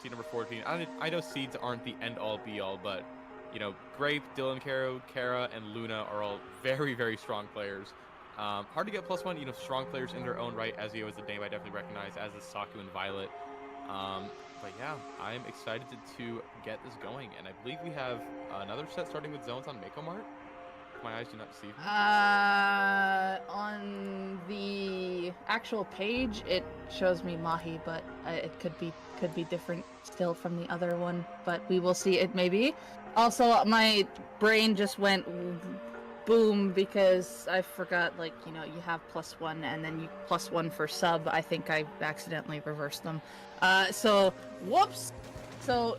seed number 14. I know seeds aren't the end-all be-all, but, you know, Grape, Dylan Caro, Kara, and Luna are all very, very strong players. Hard to get +1, you know, strong players in their own right. Ezio is the name I definitely recognize, as is Saku and Violet. But yeah, I'm excited to get this going, and I believe we have another set starting with zones on Mako Mart. My eyes do not deceive me. On the actual page, it shows me Mahi, but it could be different still from the other one. But we will see. It may be. Also, my brain just went boom because I forgot. Like, you know, you have +1 and then you +1 for sub. I think I accidentally reversed them. So whoops. So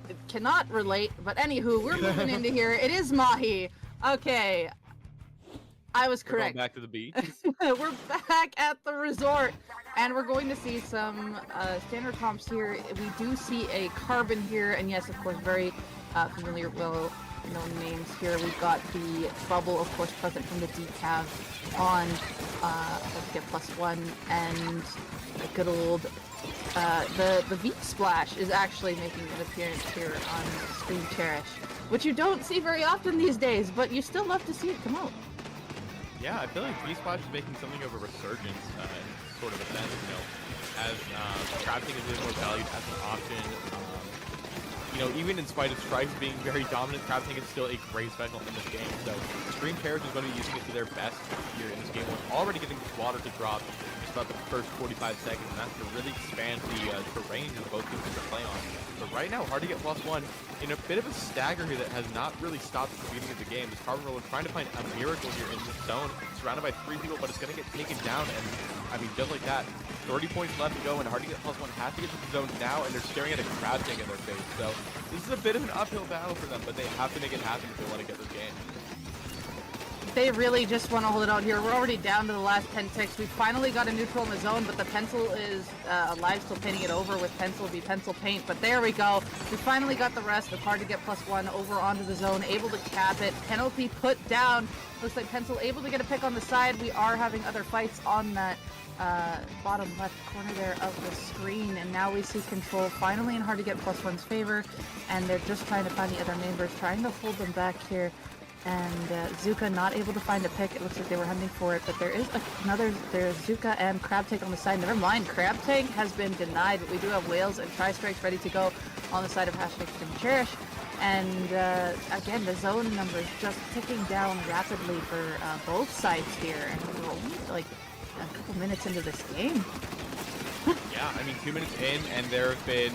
it cannot relate. But anywho, we're moving into here. It is Mahi. Okay, I was correct. We're going back to the beach. We're back at the resort, and we're going to see some standard comps here. We do see a Carbon here, and yes, of course, very familiar, well-known names here. We've got the Bubble, of course, present from the decav on get +1, and the good old the V Splash is actually making an appearance here on Scream Cherish, which you don't see very often these days, but you still love to see it come out. Yeah, I feel like V-Splash is making something of a resurgence, sort of a sense, you know, as crafting is a bit more valued as an option. You know, even in spite of Stripes being very dominant, crafting is still a great special in this game. So, Scream Characters is going to be using it to their best here in this game. We're already getting this water to drop just about the first 45 seconds, and that's to really expand the terrain that both teams can play on. But right now, hard to get +1 in a bit of a stagger here that has not really stopped at the beginning of the game. This Carbon Roller trying to find a miracle here in this zone, surrounded by 3 people, but it's going to get taken down, and I mean, just like that, 30 points left to go, and hard to get +1 has to get to the zone now, and they're staring at a crab tank in their face. So this is a bit of an uphill battle for them, but they have to make it happen if they want to get this game. They really just want to hold it out here. We're already down to the last 10 ticks. We finally got a neutral in the zone, but the pencil is alive, still painting it over with pencil v pencil paint. But there we go. We finally got the rest. It's hard to get +1 over onto the zone, able to cap it. Penalty put down. Looks like Pencil able to get a pick on the side. We are having other fights on that bottom left corner there of the screen, and now we see Control finally in hard to get +1's favor, and they're just trying to find the other members, trying to hold them back here. And Zuka not able to find a pick. It looks like they were hunting for it, but there is there's Zuka and Crab Tank on the side. Never mind, Crab Tank has been denied, but we do have Whales and Tri-Strikes ready to go on the side of #Cherish. And again, the zone numbers just ticking down rapidly for both sides here, and we're only like a couple minutes into this game. Yeah, I mean, 2 minutes in, and there have been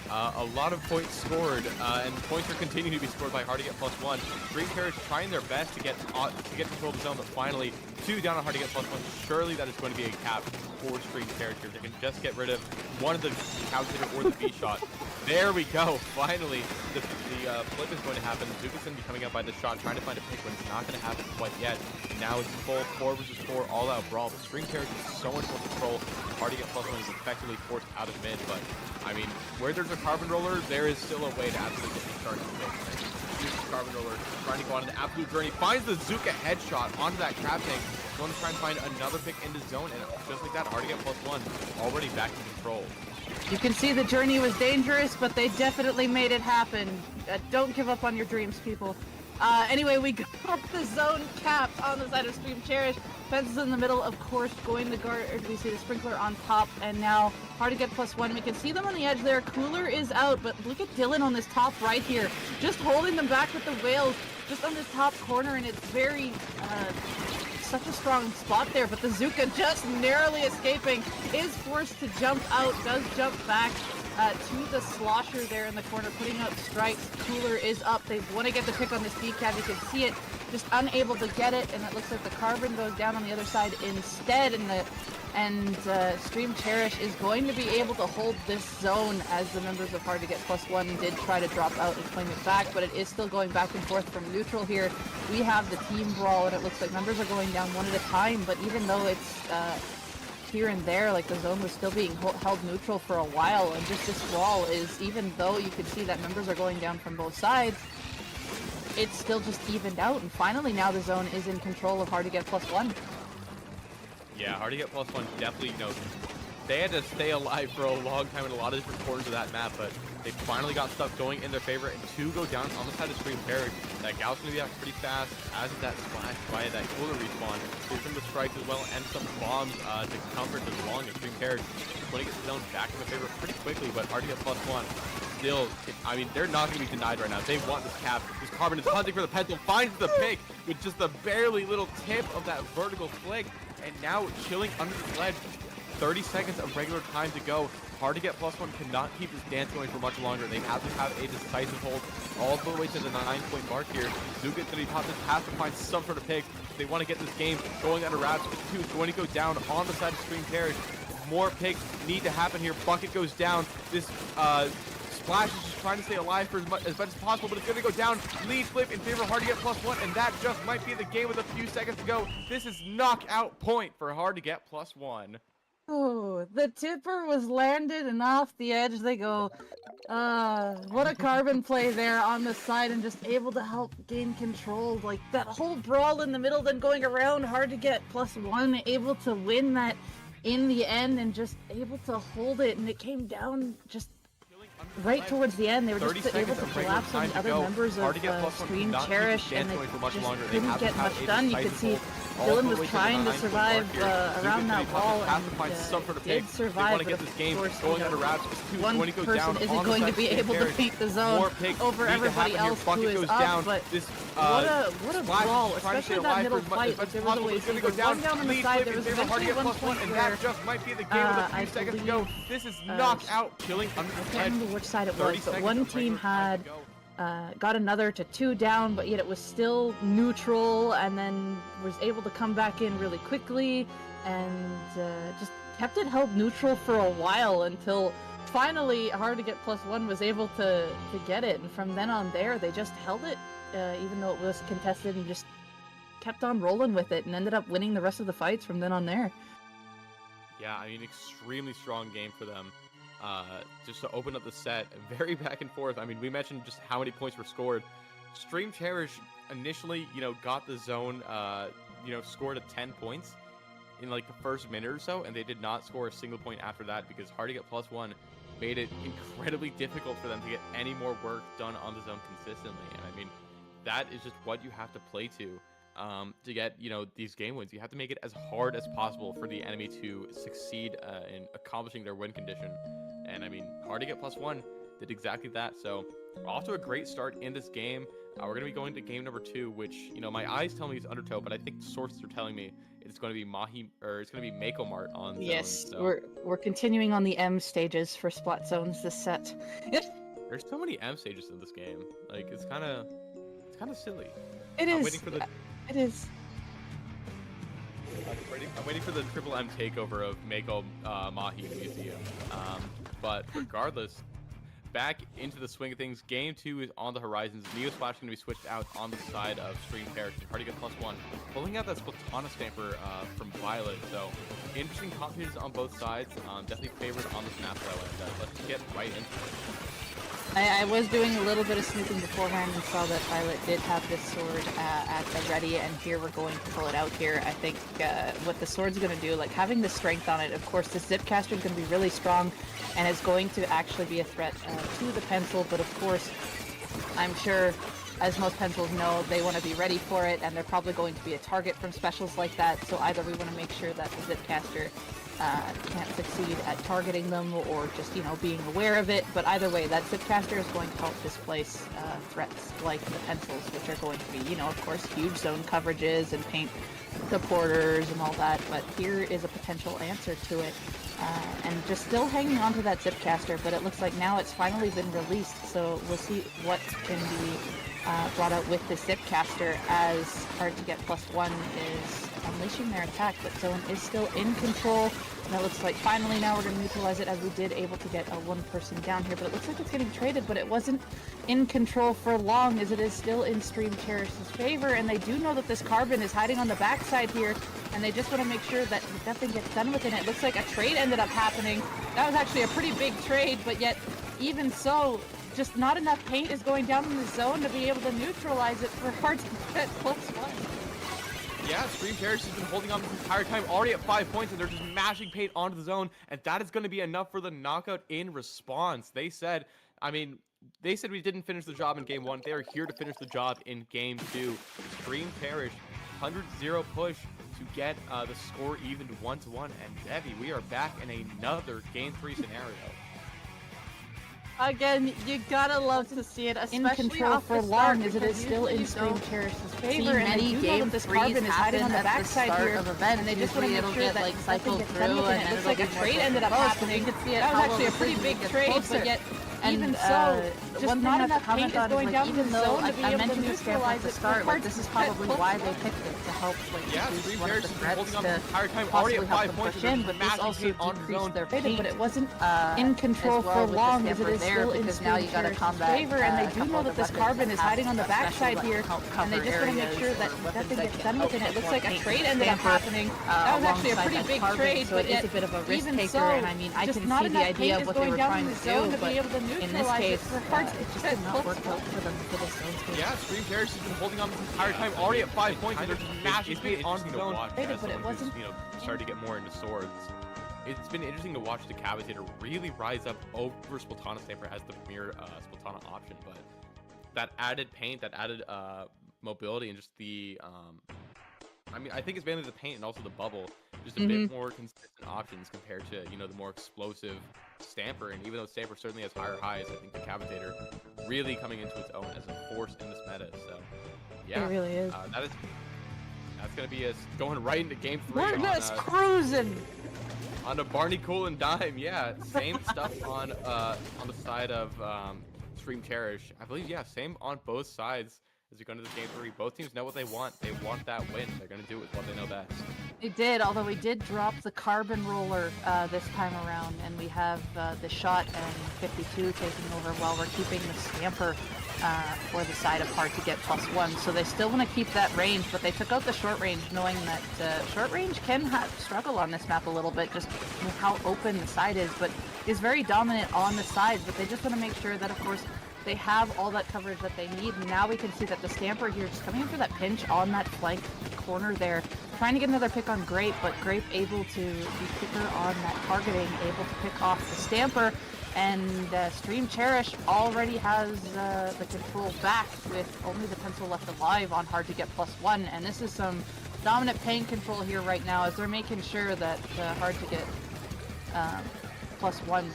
a lot of points scored, and points are continuing to be scored by hard to get +1. Green Carriage trying their best to get control of the zone, but finally 2 down on hard to get +1. Surely that is going to be a cap for Screen Characters. They can just get rid of one of the couch hitter or the B shot. There we go. Finally, the flip is going to happen. Zuka's going to be coming up by the shot, trying to find a pick, but it's not going to happen quite yet. Now it's full 4 versus 4 all-out brawl. But Screen Characters is so much more control. Hard to get +1 is effectively forced out of mid, but I mean, where there's a Carbon Roller, there is still a way to absolutely get the start of the game. Here's the Carbon Roller trying to go on an absolute journey. Finds the Zuka headshot onto that Crab Tank. Going to try and find another pick into zone, and just like that, hard to get +1. Already back in control. You can see the journey was dangerous, but they definitely made it happen. Don't give up on your dreams, people. Anyway, we got the zone capped on the side of Scream Cherish. Fence is in the middle, of course, going to guard. We see the Sprinkler on top, and now hard to get +1. We can see them on the edge there. Cooler is out, but look at Dylan on this top right here. Just holding them back with the Whales, just on this top corner, and it's very, such a strong spot there, but the Zuka just narrowly escaping, is forced to jump out, does jump back to the Slosher there in the corner, putting up strikes. Cooler is up. They want to get the pick on this decav. You can see it, just unable to get it, and it looks like the Carbon goes down on the other side instead, and Stream Cherish is going to be able to hold this zone as the members of Hard to Get +1 did try to drop out and claim it back, but it is still going back and forth from neutral here. We have the team brawl, and it looks like members are going down one at a time, but even though it's here and there, like the zone was still being held neutral for a while, and just this brawl is, even though you can see that members are going down from both sides, it's still just evened out, and finally now the zone is in control of Hard to Get +1. Yeah, hard to get +1 definitely, you know, they had to stay alive for a long time in a lot of different corners of that map, but They finally got stuff going in their favor, and 2 go down on the side of Stream Terror. That Gal's going to be out pretty fast, as is that splash via that cooler respawn. Gives them the strikes as well, and some bombs to comfort as long as Stream Terror going to get the zone back in their favor pretty quickly, but already at +1. Still, I mean, they're not going to be denied right now. They want this cap. This Carbon is hunting for the pencil, finds the pick with just the barely little tip of that vertical flick, and now chilling under the ledge. 30 seconds of regular time to go. Hard to get +1 cannot keep this dance going for much longer. They have to have a decisive hold all the way to the 9-point mark here. Zuga's going to be popped. Has to find some sort of pick. They want to get this game going under wraps. 2 is going to go down on the side of Stream Terror. More picks need to happen here. Bucket goes down. This Splash is just trying to stay alive for as much as possible, but it's going to go down. Lead flip in favor of Hard to get +1, and that just might be the game with a few seconds to go. This is knockout point for Hard to get +1. Oh, the tipper was landed and off the edge they go. What a Carbon play there on the side and just able to help gain control. Like that whole brawl in the middle, then going around, Hard to get +1, able to win that in the end and just able to hold it, and it came down just right towards the end. They were just able to collapse on the other members of Stream Cherish, and they just didn't get much done. You could see Dylan was trying to survive around that wall, and did survive, but of course, one person isn't going to be able to paint the zone over everybody else who is up, but what a brawl, especially that middle fight. Like, there was always one down on the side, there was eventually one point where, I believe, this is knockout, chilling under the I can't remember which side it was, but one team had got another to 2 down, but yet it was still neutral, and then was able to come back in really quickly, and just kept it held neutral for a while until finally Hard to get +1 was able to get it, and from then on there they just held it, even though it was contested, and just kept on rolling with it, and ended up winning the rest of the fights from then on there. Yeah, I mean, extremely strong game for them. Just to open up the set, very back and forth. I mean, we mentioned just how many points were scored. Stream Cherish initially, got the zone, scored at 10 points in like the first minute or so, and they did not score a single point after that because Hard to get +1 made it incredibly difficult for them to get any more work done on the zone consistently. And I mean, that is just what you have to play to get, these game wins. You have to make it as hard as possible for the enemy to succeed in accomplishing their win condition. And I mean, Hard to get +1 did exactly that. So off to a great start in this game. We're going to be going to game number 2, which, my eyes tell me is Undertow, but I think sources are telling me it's going to be it's going to be Mako Mart on zone. Yes, so. we're continuing on the M stages for Splat Zones this set. There's so many M stages in this game. Like, it's kind of silly. It is. Waiting for the... It is. I'm waiting for the Triple M takeover of Mako Mahi Museum. But regardless, back into the swing of things. Game 2 is on the horizons. Neo Splash is going to be switched out on the side of Stream Terror. Hard to get +1. Pulling out that Splatana Stamper from Violet. So, interesting competitions on both sides. Definitely favored on the snap though. And let's just get right into it. I was doing a little bit of snooping beforehand and saw that Violet did have this sword at the ready, and here we're going to pull it out here. I think what the sword's going to do, like having the strength on it, of course the Zipcaster is going to be really strong and is going to actually be a threat to the pencil, but of course I'm sure, as most pencils know, they want to be ready for it, and they're probably going to be a target from specials like that, so either we want to make sure that the Zipcaster can't succeed at targeting them, or just, being aware of it, but either way, that Zipcaster is going to help displace threats like the pencils, which are going to be, of course, huge zone coverages and paint supporters and all that, but here is a potential answer to it. And just still hanging on to that Zipcaster, but it looks like now it's finally been released, so we'll see what can be brought out with the Zipcaster as Hard to get +1 is unleashing their attack, but Zone is still in control, and it looks like finally now we're going to neutralize it, as we did able to get a 1 person down here, but it looks like it's getting traded, but it wasn't in control for long, as it is still in Stream Cherish's favor, and they do know that this Carbon is hiding on the backside here, and they just want to make sure that nothing gets done with it. It looks like a trade ended up happening. That was actually a pretty big trade, but yet, even so, just not enough paint is going down in the zone to be able to neutralize it for Hard to get +1. Yeah, Stream Cherish has been holding on this entire time, already at 5 points, and they're just mashing paint onto the zone, and that is going to be enough for the knockout in response. They said I mean, they said we didn't finish the job in game 1. They are here to finish the job in game 2. Stream Cherish, 100-0 push to get the score evened 1-1. And Debbie, we are back in another game 3 scenario. Again, you gotta love to see it, especially in control off for the long start, as it is still in Stream don't Cherish's see favor. And many you know game that this threes carbon is hiding on the happen at the backside start here, of events. and they just want to Usually make it'll sure get, that like, nothing cycled gets through, done with it. and It then looks it'll like be a more trade ended up close, but happening. you can see it That was how actually a well pretty the big gets trade, closer. but yet Even and, so, just one not thing enough to comment paint is on is going like down to even the though zone to I be able to mentioned the scamper neutralize at the it. start, like this is probably Hard why they picked it to help like Yeah, reduce Stream one of Cherish the has been threats holding on the to entire time, already possibly at help 5 them points. push and in, there's but this massive also hit on decreased zone. their paint. but it wasn't in in control well for with the long as it scamper is there, still in because now you Stream gotta Cherish's combat favor, and they a do couple know of that the this weapons carbon that is have hiding on the especially, backside like, here, help and they cover just want to make areas sure or that weapons nothing that gets can done with help it. It looks more like a paint trade the ended up scamper, happening. That was actually a alongside pretty that big carbon, trade, so but it is yet a bit of a risk even taker, so, and I mean I just can not see the enough idea paint of is what they going were down trying in the to zone do, to but be able to in this neutralize it case, for hard it just to did not get work out for them for this zone space. Yeah, Stream Cherish has been holding on this entire time, already at 5 points, and there's massive it's been hit on interesting to zone. watch But as it someone wasn't who's, started to get more into swords. It's been interesting to watch the Commentator really rise up over Splatana Stamper as the premier Splatana option, but that added paint, that added mobility, and just the I mean, I think it's mainly the paint and also the bubble, just a bit more consistent options compared to the more explosive Stamper. And even though Stamper certainly has higher highs, I think the Commentator really coming into its own as a force in this meta. So yeah, It really is. That's gonna be us going right into game 3 We're on, just cruising. on a Barney Cool and Dime. Yeah, same stuff on the side of Stream Cherish. I believe, yeah, same on both sides as we go into this game 3. Both teams know what they want. They want that win. They're gonna do it with what they know best. It did, although we did drop the carbon roller this time around, and we have the shot and 52 taking over while we're keeping the scamper for the side of hard to get +1. So they still want to keep that range, but they took out the short range, knowing that short range can struggle on this map a little bit, just with how open the side is, but is very dominant on the sides. But they just want to make sure that, of course, they have all that coverage that they need. And now we can see that the scamper here just coming in for that pinch on that flank corner there, trying to get another pick on Grape, but Grape able to be quicker on that targeting, able to pick off the stamper. And Stream Cherish already has the control back with only the pencil left alive on hard to get +1. And this is some dominant pain control here right now as they're making sure that hard to get +1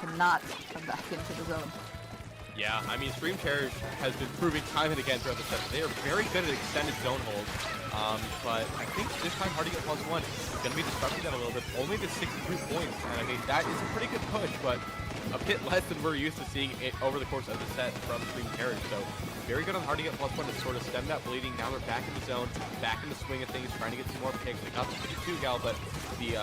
cannot come back into the zone. Yeah, I mean, Stream Cherish has been proving time and again throughout the set. They are very good at extended zone holds, but I think this time hard to get +1 is going to be disrupting that a little bit. Only the 62 points, and I mean, that is a pretty good push, but a bit less than we're used to seeing it over the course of the set from Stream Cherish. So very good on hard to get +1 to sort of stem that bleeding. Now we're back in the zone, back in the swing of things, trying to get some more picks. They got the 52 gal, but the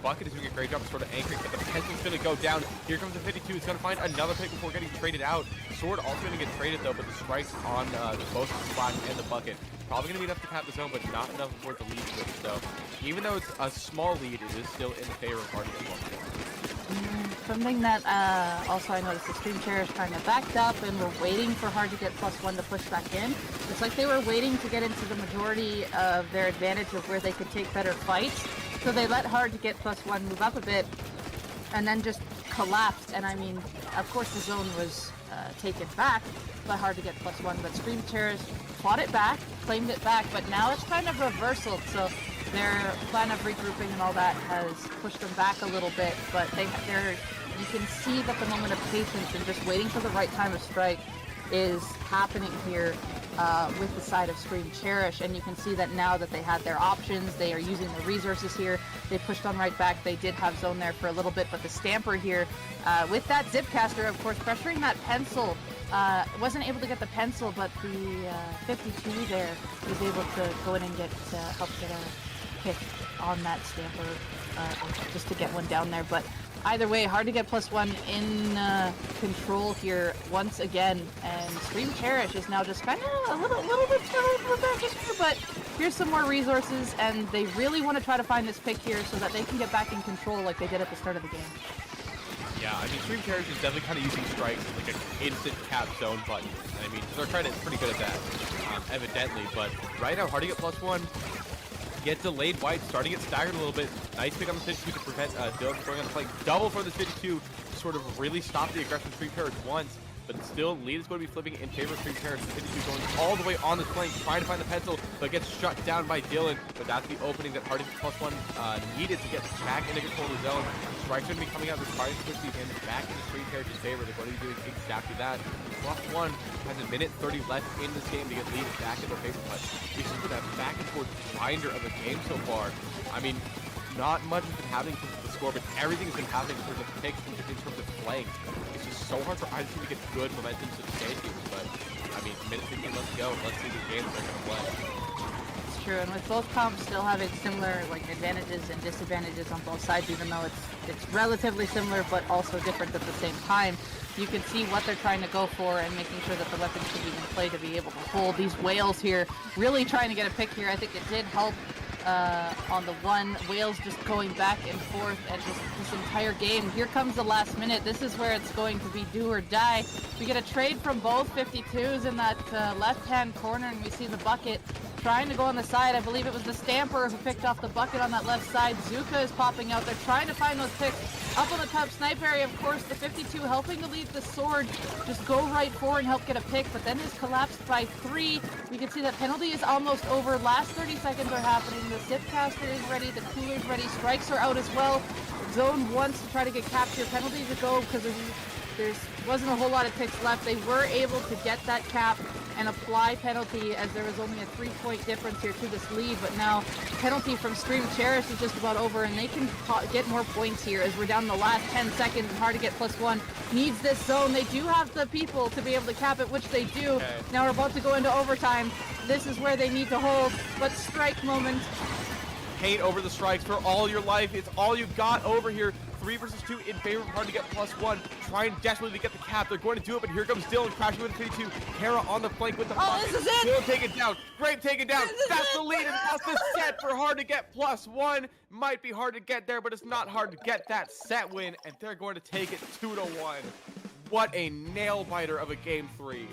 Bucket is doing a great job of sort of anchoring, but the pencil's going to go down. Here comes the 52. It's going to find another pick before getting traded out. Sword also going to get traded, though, but the strikes on both the Splash and the Bucket probably going to be enough to cap the zone, but not enough for the lead switch. So even though it's a small lead, it is still in favor of hard to get +1. Something that also I noticed the Stream Cherish kind of backed up and were waiting for hard to get +1 to push back in. It's like they were waiting to get into the majority of their advantage of where they could take better fights. So they let hard to get +1 move up a bit and then just collapsed. And I mean, of course the zone was taken back by hard to get +1, but Stream Cherish fought it back, claimed it back, but now it's kind of reversal. So their plan of regrouping and all that has pushed them back a little bit, but you can see that the moment of patience and just waiting for the right time to strike is happening here with the side of Stream Cherish. And you can see that now that they had their options, they are using the resources here. They pushed on right back. They did have zone there for a little bit, but the Stamper here with that Zipcaster, of course, pressuring that pencil. Wasn't able to get the pencil, but the 52 there was able to go in and help get a pick on that Stamper just to get one down there. But either way, hard to get +1 in control here once again, and Stream Cherish is now just kind of a little bit back in here, but here's some more resources, and they really want to try to find this pick here so that they can get back in control like they did at the start of the game. Yeah, I mean, Stream Cherish is definitely kind of using strikes as like an instant cap zone button. I mean, their credit is pretty good at that, evidently, but right now, hard to get +1. get delayed wipes, starting to get staggered a little bit. Nice pick on the 52 to prevent Dylan from going on the flank. Double for the 52 to sort of really stop the aggressive Stream Terrors once. But still, lead is going to be flipping in favor of Stream Terrors. The 52 going all the way on the flank, trying to find the pencil, but gets shut down by Dylan. But that's the opening that Hardy +1 needed to get back into control of the zone. Strike's going to be coming out, trying to switch these hands back into Stream Terrors' favor. They're going to be doing exactly that. +1 has a minute 30 left in this game to get lead back in their favor. But this has been a back and forth grinder of a game so far. I mean, not much has been happening in terms of the score, but everything's been happening in terms of picks, in terms of flanks. It's just so hard for either team to get good momentum to the game here. But, I mean, minute 15, let's go. Let's see the game they're going to play. It's true, and with both comps still having similar like advantages and disadvantages on both sides, even though it's relatively similar but also different at the same time, you can see what they're trying to go for and making sure that the weapons can be in play to be able to hold these whales here. Really trying to get a pick here. I think it did help on the one. Whales just going back and forth and just this entire game. Here comes the last minute. This is where it's going to be do or die. We get a trade from both 52s in that left-hand corner, and we see the bucket trying to go on the side. I believe it was the Stamper who picked off the bucket on that left side. Zuka is popping out. They're trying to find those picks. Up on the top snipe area, of course, the 52 helping to lead the sword. Just go right forward and help get a pick, but then is collapsed by 3. We can see that penalty is almost over. Last 30 seconds are happening. The Zipcaster is ready. The Cooler's ready. Strikes are out as well. Zone wants to try to get capture. Penalty to go because there wasn't a whole lot of picks left. They were able to get that cap and apply penalty as there was only a 3-point difference here to this lead, but now penalty from Stream Cherish is just about over, and they can get more points here as we're down the last 10 seconds. Hard to get +1. Needs this zone. They do have the people to be able to cap it, which they do. Okay. Now we're about to go into overtime. This is where they need to hold, but strike moment. Paint over the strikes for all your life. It's all you got over here. 3 versus 2 in favor of Hard to get +1. Trying desperately to get the cap. They're going to do it, but here comes Dylan crashing with the 52. Kara on the flank with the bucket. This is it! Dylan taken down. Grape taken down. That's the lead, and that's the set for Hard to get +1. Might be hard to get there, but it's not hard to get that set win, and they're going to take it 2-1. What a nail biter of a game 3.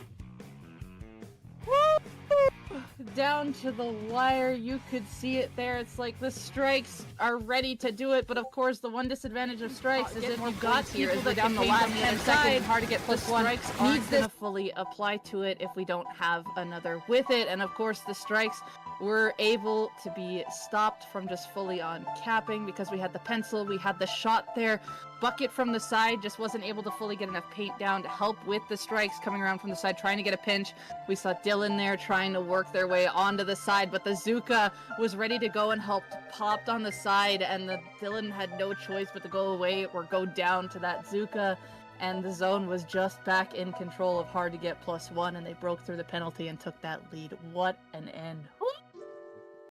Down to the wire, you could see it there. It's like the strikes are ready to do it, but of course the one disadvantage of strikes is if you've got here people as we're that down can the paint last on the 10 other seconds. side. Hard to get The +1. strikes Needs aren't this gonna fully apply to it if we don't have another with it, and of course the strikes were able to be stopped from just fully on capping because we had the pencil, we had the shot there. Bucket from the side just wasn't able to fully get enough paint down to help with the strikes coming around from the side, trying to get a pinch. We saw Dylan there trying to work their way onto the side, but the Zuka was ready to go and helped, popped on the side, and the Dylan had no choice but to go away or go down to that Zuka, and the zone was just back in control of Hard to get +1, and they broke through the penalty and took that lead. What an end. Woo!